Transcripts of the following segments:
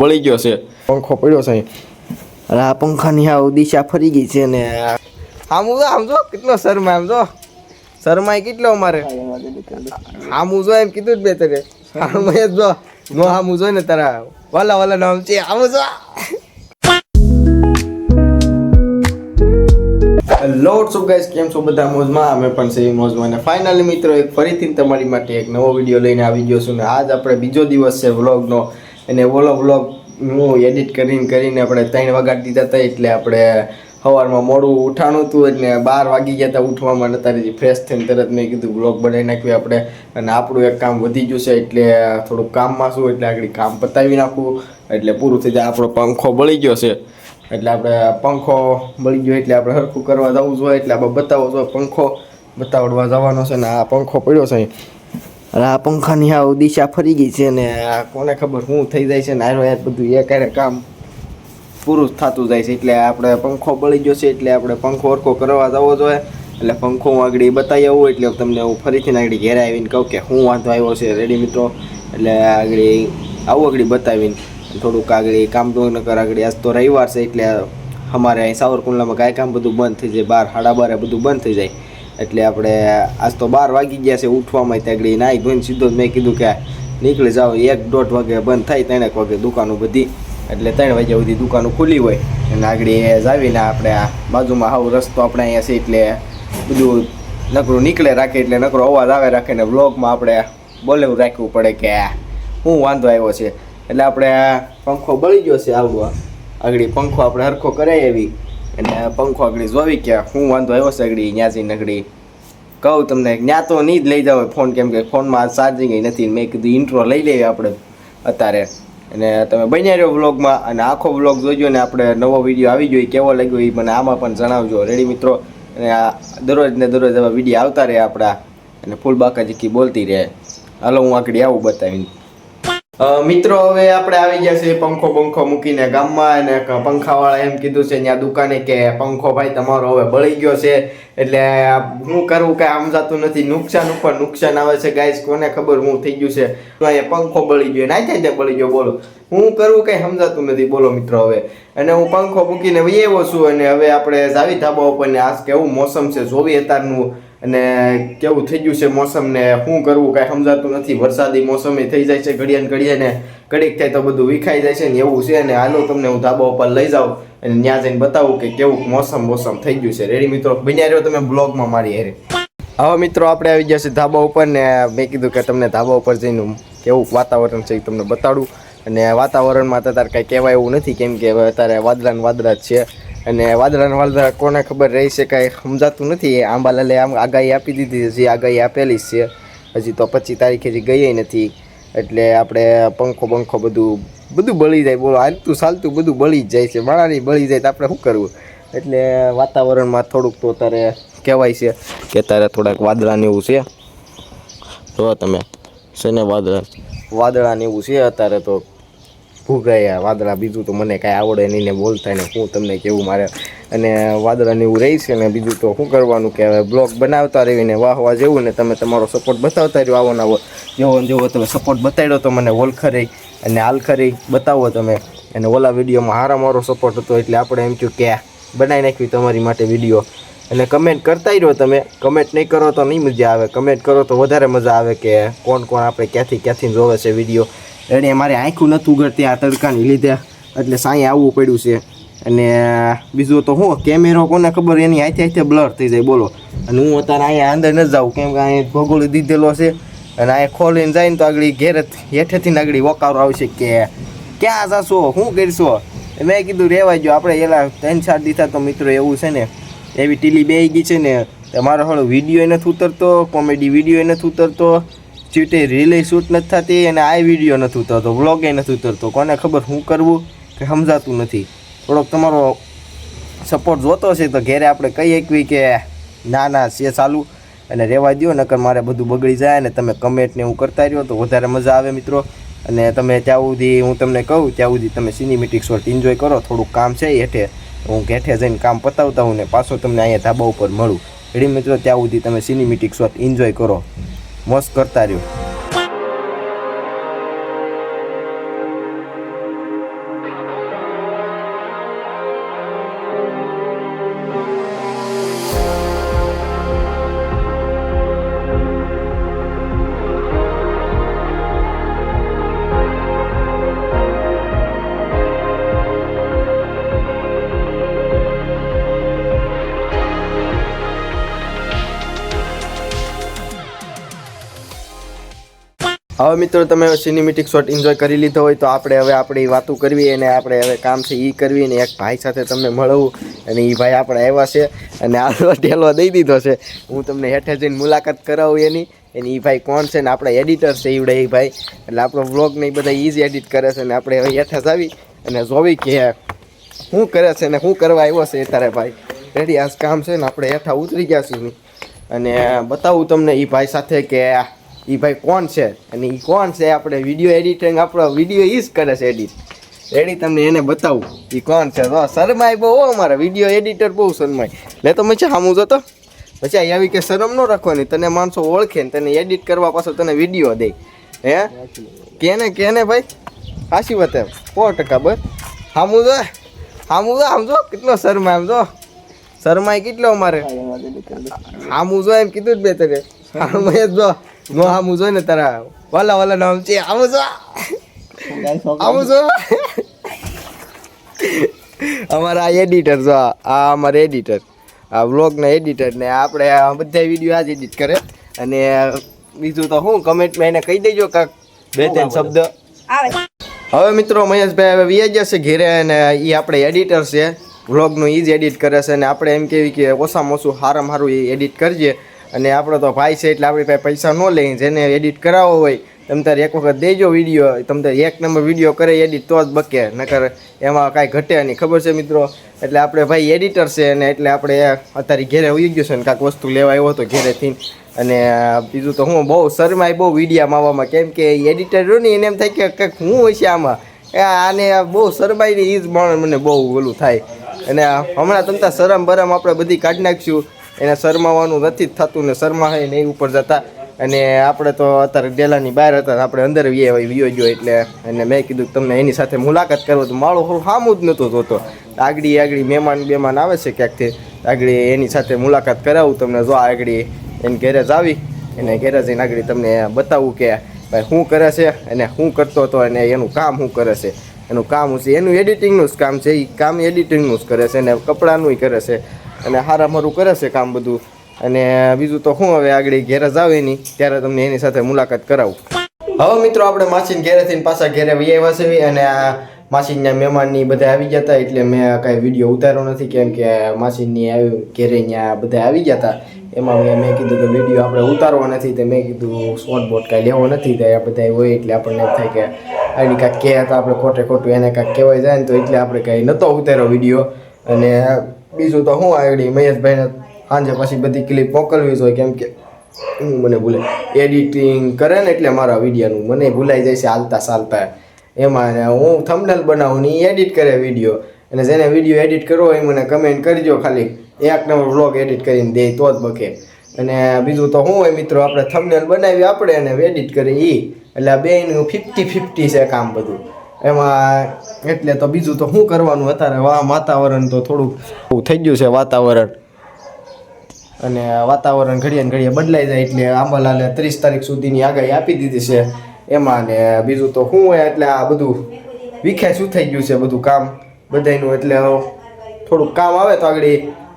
વળી ગયો છે પંખો પડ્યો છે અને આ પંખાની આ દિશા ફરી ગઈ છે ને આમ જો કેટલો શરમાય આમ જો શરમાય કેટલો અમારે આમ જો એમ કીધું જ બે તને આમ જો નો આમ જો ને તારા વાલા નામ છે આમ જો હેલો વોટ્સઅપ ગાઈસ કેમ છો બધા મોજમાં અમે પણ છે મોજમાં અને ફાઇનલી મિત્રો એક ફરીથી તમારી માટે એક નવો વિડીયો લઈને આવી ગયો છું ને આજ આપણે બીજો દિવસ છે વ્લોગનો અને ઓલો વ્લોગ હું એડિટ કરીને આપણે 3 વાગ્યા દીધા હતા એટલે આપણે સવારમાં મોડું ઉઠાણું હતું એટલે 12 વાગી ગયા હતા ઉઠવામાં અત્યારે ફ્રેશ થઈને તરત મેં કીધું વ્લોગ બનાવી નાખ્યું આપણે અને આપણું એક કામ વધી ગયું છે એટલે થોડુંક કામમાં છું એટલે આગળ કામ પતાવી નાખવું એટલે પૂરું થઈ જાય. આપણો પંખો બળી ગયો છે એટલે આપણે પંખો બળી ગયો એટલે આપણે હરખું કરવા જવું જોઈએ એટલે આપણે બતાવવો જોઈએ પંખો બતાવડવા જવાનો છે ને આ પંખો પડ્યો છે અને આ પંખાની આ દિશા ફરી ગઈ છે ને કોને ખબર શું થઈ જાય છે ને આરો યાર બધું એક કામ પૂરું થતું જાય છે એટલે આપણે પંખો બળી ગયો છે એટલે આપણે પંખો હરખો કરવા જવો જોઈએ એટલે પંખો હું આગળ બતાવી આવું એટલે તમને હું ફરીથી આગળ ઘેર આવીને કહું કે શું વાંધો આવ્યો છે રેડી મિત્રો એટલે આગળ આવું આગળ બતાવીને થોડુંક આગળ કામ તો ન કર આગળ આજ તો રવિવાર છે એટલે અમારે અહીં સાવરકુંડલામાં કાંઈ કામ બધું બંધ થઈ જાય 12 સાડા 12 બધું બંધ થઈ જાય એટલે આપણે આજ તો 12 વાગી ગયા છે ઉઠવામાં ત્યાં આગળ નાહી ધોઈને સીધો મેં કીધું કે નીકળી જાઓ 1-1.5 વાગે બંધ થાય 3 વાગે દુકાનો બધી એટલે 3 વાગ્યા સુધી દુકાનો ખુલ્લી હોય અને આગળ જાવીને આપણે આ બાજુમાં હાવ રસ્તો આપણે અહીંયા છે એટલે બધું નકરું નીકળે રાખે એટલે નકરો અવાજ આવે રાખે ને વ્લોગમાં આપણે બોલેવું રાખવું પડે કે શું વાંધો આવ્યો છે એટલે આપણે પંખો બળી ગયો છે આવવા આગળ પંખો આપણે હરખો કરાવી આવી અને પંખો આગળ જોવી કે શું વાંધો આવ્યો છે આગળ ત્યાં જઈને આગળ કહું તમને ત્યાં તો નહીં જ લઈ જાવ ફોન કેમ કે ફોનમાં ચાર્જિંગ નથી મેં કીધું ઇન્ટ્રો લઈ લઈએ આપણે અત્યારે અને તમે બન્યા રહ્યો વ્લોગમાં અને આખો વ્લોગ જોઈજો ને આપણે નવો વિડીયો આવી ગયો કેવો લાગ્યો એ મને આમાં પણ જણાવજો રેડી મિત્રો અને આ દરરોજ આવા વિડીયો આવતા રહે આપણા અને ફૂલ બાકાજીકી બોલતી રહે હાલો હું આગળ આવું બતાવીને મિત્રો હવે આપણે આવી ગયા છે પંખો મૂકીને ગામમાં અને પંખાવાળા એમ કીધું છે ત્યાં દુકાને કે પંખો ભાઈ તમારો હવે બળી ગયો છે એટલે શું કરવું કાંઈ સમજાતું નથી નુકસાન ઉપર નુકસાન આવે છે ગાઈસ કોને ખબર શું થઈ ગયું છે અહીંયા પંખો બળી ગયો ના થાય બળી ગયો બોલો હું કરવું કાંઈ સમજાતું નથી બોલો મિત્રો હવે અને હું પંખો મૂકીને વહી છું અને હવે આપણે જાવી ધાબા ઉપર ને આજ કેવું મોસમ છે જોવી અત્યારનું અને કેવું થઈ ગયું છે મોસમ ને શું કરવું કાંઈ સમજાતું નથી વરસાદી મોસમે થઈ જાય છે ઘડીએ ને ઘડીક થાય તો બધું વિખાઈ જાય છે ને એવું છે અને હાલો તમને હું ધાબા ઉપર લઈ જાઉં અને ત્યાં જઈને બતાવું કે કેવું મોસમ થઈ ગયું છે રેડી મિત્રો બન્યા રહ્યો તમે બ્લોગમાં મારી હેરે હવે મિત્રો આપણે આવી ગયા છે ધાબા ઉપર ને મેં કીધું કે તમને ધાબા ઉપર જઈને કેવું વાતાવરણ છે એ તમને બતાડું અને વાતાવરણમાં તો અત્યારે કાંઈ કહેવાય એવું નથી કેમ કે અત્યારે વાદળા જ છે અને વાદળા કોને ખબર રહી છે કાંઈ સમજાતું નથી આંબાલાલે આમ આગાહી આપી દીધી હજી આગાહી આપેલી જ છે હજી તો 25 તારીખે હજી ગઈ નથી એટલે આપણે પંખો બધું બળી જાય બોલો હાલતું ચાલતું બધું બળી જ જાય છે માણાની બળી જાય તો આપણે શું કરવું એટલે વાતાવરણમાં થોડુંક તો અત્યારે કહેવાય છે કે અત્યારે થોડાક વાદળાને એવું છે જો તમે છે ને વાદળાને એવું છે અત્યારે તો ભૂગાયા વાદળા બીજું તો મને કાંઈ આવડે નહીં ને બોલતા ને હું તમને કેવું મારે અને વાદળાને એવું રહી છે ને બીજું તો શું કરવાનું કે હવે બ્લોગ બનાવતા રહીને વાહવા જેવું ને તમે તમારો સપોર્ટ બતાવતા રહ્યો આવો નવો જેવો તમે સપોર્ટ બતાવ્યો તો મને ઓલખરી અને આલખરી બતાવો તમે અને ઓલા વિડીયોમાં હારા મારો સપોર્ટ હતો એટલે આપણે એમ કહ્યું કે બનાવી નાખ્યું તમારી માટે વિડીયો અને કમેન્ટ કરતા રહ્યો તમે કમેન્ટ નહીં કરો તો નહીં મજા આવે કમેન્ટ કરો તો વધારે મજા આવે કે કોણ આપણે ક્યાંથી જોવે છે વિડીયો એટલે મારે આંખું નથી ઉગડતી આ તડકાની લીધે એટલે સાંઈ આવવું પડ્યું છે અને બીજું તો શું કેમેરો કોને ખબર એની હાથે બ્લર થઈ જાય બોલો અને હું અત્યારે અહીંયા અંદર નથી જાઉં કેમ કે અહીંયા ભગોળી દીધેલો છે અને અહીંયા ખોલીને જાય ને તો આગળ ઘેર હેઠેથી આગળ વકારો આવશે કે ક્યાં જશો શું કરશો મેં કીધું રહેવા ગયો આપણે એલા 3-4 દીધા તો મિત્રો એવું છે ને એવી ટીલી બેહી ગઈ છે ને મારો હળો વિડીયો નથી ઉતરતો કોમેડી વિડીયો નથી ઉતરતો ચીટે રીલે શૂટ નથી થતી અને આ વિડીયો નથી ઉતરતો વ્લોગે નથી ઉતરતો કોને ખબર શું કરવું કે સમજાતું નથી થોડોક તમારો સપોર્ટ જોતો છે તો ઘેરે આપણે કહી શકવી કે ના છે ચાલુ અને રહેવા દો નકર મારે બધું બગડી જાય અને તમે કમેન્ટને હું કરતા રહ્યો તો વધારે મજા આવે મિત્રો અને તમે ત્યાં સુધી હું તમને કહું ત્યાં સુધી તમે સિનેમેટિક શોટ એન્જોય કરો થોડુંક કામ છે હેઠે હું હેઠે જઈને કામ પતાવતા હું ને પાછો તમને અહીંયા ધાબા ઉપર મળું રેડી મિત્રો ત્યાં સુધી તમે સિનેમેટિક શોટ એન્જોય કરો મસ્ત કરતા રહ્યો હવે મિત્રો તમે સિનેમેટિક શોટ એન્જોય કરી લીધો હોય તો આપણે હવે આપણી વાતો કરવી અને આપણે હવે કામ છે એ કરવી અને એક ભાઈ સાથે તમને મળવું અને એ ભાઈ આપણે આવ્યા છે અને આ ઢેલો દઈ દીધો છે. હું તમને હેઠે જઈને મુલાકાત કરાવું એની એ ભાઈ કોણ છે ને આપણે એડિટર છે એવડે એ ભાઈ, એટલે આપણો વ્લોગને એ બધા ઇઝી એડિટ કરે છે અને આપણે હવે હેઠે જ આવી અને જોવી કે શું કરે છે ને શું કરવા આવ્યો છે તારે ભાઈ. રેડી આ કામ છે ને આપણે હેઠા ઉતરી ગયા છીએ અને બતાવું તમને એ ભાઈ સાથે કે એ ભાઈ કોણ છે અને એ કોણ છે. આપણે વિડીયો એડિટિંગ આપણો વિડીયો એ જ કરે છે એડિટ. રેડી તમને એને બતાવું એ કોણ છે. તો શરમાય બહુ અમારા વિડીયો એડિટર બહુ શરમાય. લે તો મચા સામું જોતો પછી આવી કે શરમ ન રાખવાની, તને માણસો ઓળખે ને તને એડિટ કરવા પાછો તને વિડીયો દે. હે કેને ભાઈ સાચી વાત 100% બસ. સામું જો આમ જો કેટલો શરમાય, આમ જો શરમાય કેટલો અમારે. સામું જો એમ કીધું જ બે તને સામું જો નો સામું જો ને તારા વાલા નામ છે આવું જો અમારા એડિટર જો આ અમારે એડિટર આ વ્લોગના એડિટર ને આપણે બધા વિડીયો આ જ એડિટ કરે. અને બીજું તો શું કમેન્ટમાં એને કહી દેજો કાંક 2-3 શબ્દ. હવે મિત્રો મહેશભાઈ હવે વ્યાજ જશે ઘેરે અને એ આપણે એડિટર છે વ્લોગનું એ જ એડિટ કરે છે અને આપણે એમ કહેવી કે ઓછામાં ઓછું સારામાં સારું એ એડિટ કરજે. અને આપણો તો ભાઈ છે એટલે આપણી પાસે પૈસા ન લઈએ, જેને એડિટ કરાવવો હોય તમે તારે એક વખત દેજો વિડીયો, તમે તારે 1 નંબર વિડીયો કરે એડિટ તો જ બકે, નકર એમાં કાંઈ ઘટે નહીં. ખબર છે મિત્રો. એટલે આપણે ભાઈ એડિટર છે અને એટલે આપણે અત્યારે ઘેરે ઉઈ ગયું છે ને કાંઈક વસ્તુ લેવા આવ્યો હતો ઘેરેથી. અને બીજું તો હું બહુ શરમાય બહુ વિડીયામાં આવવામાં, કેમ કે એડિટર રહ્યું ને એને એમ થાય કે કંઈક હું હોય છે આમાં, આને બહુ શરમાય ને એ જ મને બહુ ઓલું થાય. અને હમણાં તમતા શરમ બરમ આપણે બધી કાઢી નાખીશું, એને શરમાવાનું નથી જ થતું ને શરમાય ને એ ઉપર જતા. અને આપણે તો અત્યારે ડેલાની બહાર હતા, આપણે અંદર વિયો ગયો એટલે અને મેં કીધું તમને એની સાથે મુલાકાત કરવો તો માળો થોડું સામું જ નહોતું જોતો. આગળ મહેમાન આવે છે ક્યાંકથી, આગળ એની સાથે મુલાકાત કરાવું તમને. જો આગળ એને ઘેરે જ આવી અને ઘેરે જઈને આગળ તમને બતાવું કે ભાઈ શું કરે છે અને શું કરતો હતો અને એનું કામ શું કરે છે. એનું કામ છે એનું એડિટિંગનું જ કામ છે, એ કામ એડિટિંગનું જ કરે છે અને કપડાનું કરે છે અને હારામારું કરે છે કામ બધું. અને બીજું તો શું હવે આગળ ઘેરે જ આવે નહીં ત્યારે તમને એની સાથે મુલાકાત કરાવું. હવે મિત્રો આપણે માસીને ઘેરેથી પાછા ઘેરે આવ્યા છે અને આ માસીના મહેમાનની બધા આવી ગયા હતા એટલે મેં કાંઈ વિડીયો ઉતાર્યો નથી, કેમ કે માસીની આવી ઘેરે ત્યાં બધા આવી ગયા હતા. એમાં મેં કીધું કે વિડીયો આપણે ઉતારવો નથી, તો મેં કીધું શોર્ટ બોટ કાંઈ લેવો નથી. તો આ બધા હોય એટલે આપણને એમ થાય કે આની કાંઈક કહે તો આપણે ખોટું એને કાંઈક કહેવાય જાય ને, તો એટલે આપણે કાંઈ નહોતો ઉતાર્યો વિડીયો. અને બીજું તો શું આગળ મહેશભાઈને સાંજે પછી બધી ક્લિપ મોકલવી જોઈએ, કેમ કે મને ભૂલે એડિટિંગ કરે ને એટલે મારા વિડીયોનું મને ભૂલાઈ જાય છે હાલતા ચાલતા. એમાં હું થંબનેલ બનાવું ને એ એડિટ કરે વિડીયો, અને જેને વિડીયો એડિટ કરવો હોય મને કમેન્ટ કરજો, ખાલી 1 નંબર વ્લોગ એડિટ કરીને દે તો જ બકે. અને બીજું તો શું હોય મિત્રો, આપણે થંબનેલ બનાવી આપણે અને એડિટ કરી એ, એટલે આ બેયનું 50-50 છે કામ બધું એમાં. એટલે તો બીજું તો શું કરવાનું અત્યારે વાતાવરણ તો થોડુંક થઈ ગયું છે વાતાવરણ, અને વાતાવરણ ઘડીએ બદલાઈ જાય એટલે આંબાલાલે 30 તારીખ સુધીની આગાહી આપી દીધી છે એમાં. ને બીજું તો શું હોય એટલે આ બધું વિખાય શું થઈ ગયું છે બધું કામ બધાયનું. એટલે થોડુંક કામ આવે તો આગળ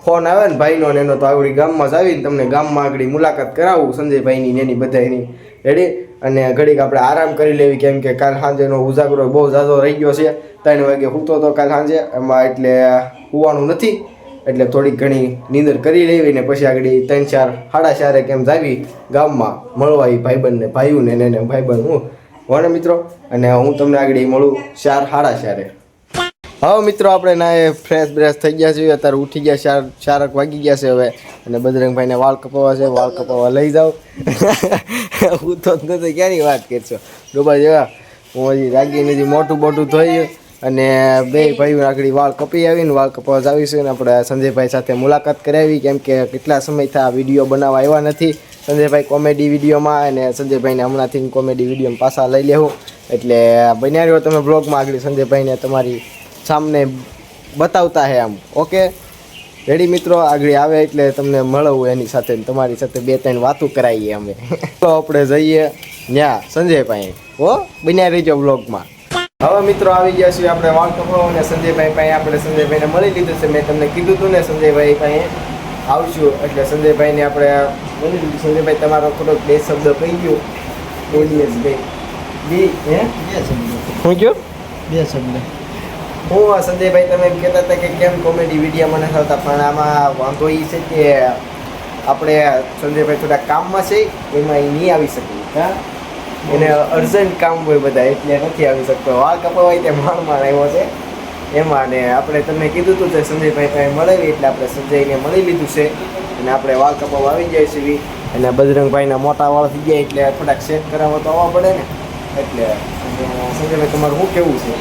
ફોન આવે ને ભાઈનો ને એનો, તો આગળ ગામમાં જ આવીને તમને ગામમાં આગળ મુલાકાત કરાવું સંજયભાઈની ને એની બધાની. રેડી. અને ઘડીક આપણે આરામ કરી લેવી, કેમ કે કાલ સાંજેનો ઉજાગરો બહુ ઝાઝો રહી ગયો છે. 3 વાગે સૂતો હતો કાલ સાંજે એમાં, એટલે સુવાનું નથી એટલે થોડીક ઘણી નીંદર કરી લેવી ને પછી આગળ 3-4 કેમ જાવી ગામમાં મળવા એ ભાઈબંધને ભાઈઓને એને ભાઈબંધ હું વણે મિત્રો. અને હું તમને આગળ મળું 4-4:30. હવે મિત્રો આપણે ના ફ્રેશ બ્રેશ થઈ ગયા છીએ, અત્યારે ઉઠી ગયા 4 વાગી ગયા છે હવે. અને બજરંગભાઈને વાળ કપાવવા છે, વાળ કપાવવા લઈ જાઓ. હું તો નથી ક્યાંની વાત કરશો ડોબા જેવા, હું હજી રાગીને હજી મોટું થઈ અને બે ભાઈઓ આગળ વાળ કપી આવીને વાળ કપાવવા આવીશું. ને આપણે સંજયભાઈ સાથે મુલાકાત કરાવી, કેમ કે કેટલા સમયથી આ વિડીયો બનાવવા આવ્યા નથી સંજયભાઈ કોમેડી વિડીયોમાં, અને સંજયભાઈને હમણાંથી કોમેડી વિડીયોમાં પાછા લઈ લેવું. એટલે બન્યા રહ્યો તમે બ્લોગમાં આગળ સંજયભાઈને તમારી સામને બતાવતા હે આમ. ઓકે રેડી મિત્રો, આગળ આવે એટલે તમને મળવું એની સાથે, તમારી સાથે 2-3 વાતો કરાવીએ અમે. તો આપણે જઈએ ત્યાં સંજયભાઈ. હો બન્યા રહીજો બ્લોગમાં. હવે મિત્રો આવી ગયા છીએ આપણે વાળ કપાવવા અને સંજયભાઈ પાસે. આપણે સંજયભાઈને મળી લીધું છે, મેં તમને કીધું હતું ને સંજયભાઈ પાસે આવશું એટલે સંજયભાઈને આપણે મળી લીધું. સંજયભાઈ તમારો થોડોક 2 શબ્દ કહી ગયો બોલીએ જ ભાઈ. બી હે બે શબ્દ હું કયો બે શબ્દ હું સંજયભાઈ તમે એમ કહેતા હતા કે કેમ કોમેડી વિડીયો મને થતા પણ આમાં વાંધો એ છે કે આપણે સંજયભાઈ થોડા કામમાં છે એમાં એ નહીં આવી શકે હા એને અર્જન્ટ કામ હોય બધા એટલે નથી આવી શકતો વાળ કપાવાય તે માણમાં આવ્યો છે એમાં ને આપણે તમને કીધું હતું કે સંજયભાઈ પાસે મળેલી એટલે આપણે સંજયને મળી લીધું છે અને આપણે વાળ કપાવા આવી જાય છે અને બજરંગભાઈના મોટા વાળ થઈ જાય એટલે થોડાક સેટ કરાવવા તો આવવા પડે ને એટલે સંજયભાઈ તમારું શું કેવું છે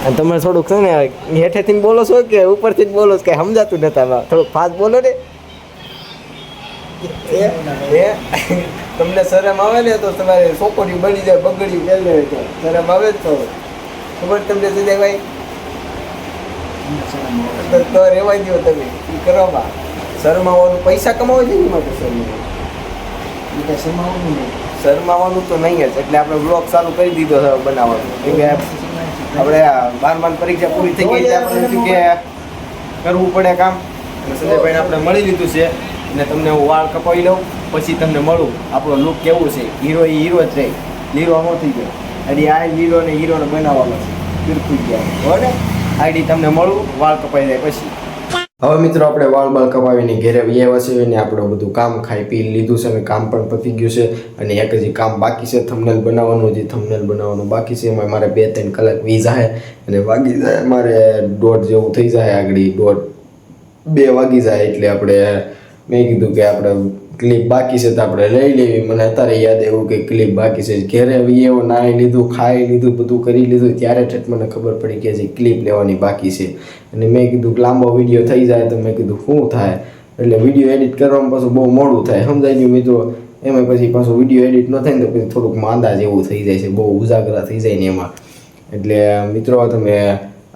અને તમે થોડુંક છે ને હેઠેથી બોલો છો કે ઉપરથી જ બોલો છો કે સમજાતું નતા થોડુંક ફાસ્ટ બોલો ને એ તમને શરમ આવે ને તો તમારે સોકોડી બની જાય બગડ્યું પહેલે શરમ આવે તો ખબર તમને સંજયભાઈ તો રેવાય દો તમે એ કરવામાં શરમાવાનું પૈસા કમાવો છે એની માટે શરમાવાનું તો નહીં જ એટલે આપણે બ્લોગ ચાલુ કરી દીધો છે બનાવવાનું કેમ કે આપણે 12 પરીક્ષા પૂરી થઈ ગઈ એટલે આપણે કે કરવું પડે કામ સંજયભાઈને આપણે મળી લીધું છે અને તમને હું વાળ કપાવી લઉં પછી તમને મળું આપણો લુક કેવું છે હીરો એ હીરો જ રહી લીરો ન થઈ ગયો એટલે આ હીરોને બનાવવાનો છે બિલકુલ ગયા બરાબર ને આઈડી તમને મળું વાળ કપાઈ જાય પછી હવે મિત્રો આપણે વાળ કપાવીને ઘેરે આવ્યા છે અને આપણે બધું કામ ખાઈ પી લીધું છે અને કામ પણ પતી ગયું છે અને એક હજી કામ બાકી છે થંબનેલ બનાવવાનું બાકી છે એમાં મારે 2-3 કલાક વી જાય અને વાગી જાય મારે 1:30 જેવું થઈ જાય આગળ 1:30-2 વાગી જાય એટલે આપણે મેં કીધું કે આપણે ક્લિપ બાકી છે તો આપણે લઈ લેવી મને અત્યારે યાદ આવ્યું કે ક્લિપ બાકી છે ઘેરે એવો નાહી લીધું ખાઈ લીધું બધું કરી લીધું ત્યારે જ મને ખબર પડી કે હજી ક્લિપ લેવાની બાકી છે અને મેં કીધું કે લાંબો વિડીયો થઈ જાય તો મેં કીધું શું થાય એટલે વિડીયો એડિટ કરવામાં પાછું બહુ મોડું થાય સમજાઈ ગયું મિત્રો એમાં પછી પાછું વિડીયો એડિટ ન થાય ને તો પછી થોડુંક માંદા જેવું થઈ જાય છે બહુ ઉજાગરા થઈ જાય ને એમાં એટલે મિત્રો તમે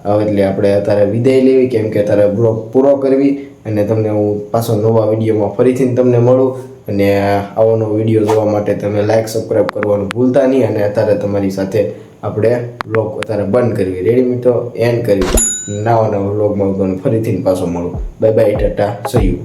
એટલે આપણે અત્યારે વિદાય લેવી કેમ કે અત્યારે બ્લોગ પૂરો કરવી અને તમને હું પાછો નવા વિડીયોમાં ફરીથી તમને મળું અને આવો નવો વિડીયો જોવા માટે તમે લાઈક સબસ્ક્રાઈબ કરવાનું ભૂલતા નહીં અને અત્યારે તમારી સાથે આપણે બ્લોગ અત્યારે બંધ કરવી રેડી મિત્રો એન્ડ કરવી નવા બ્લોગમાં તમને ફરીથી પાછો મળું bye bye Tata C you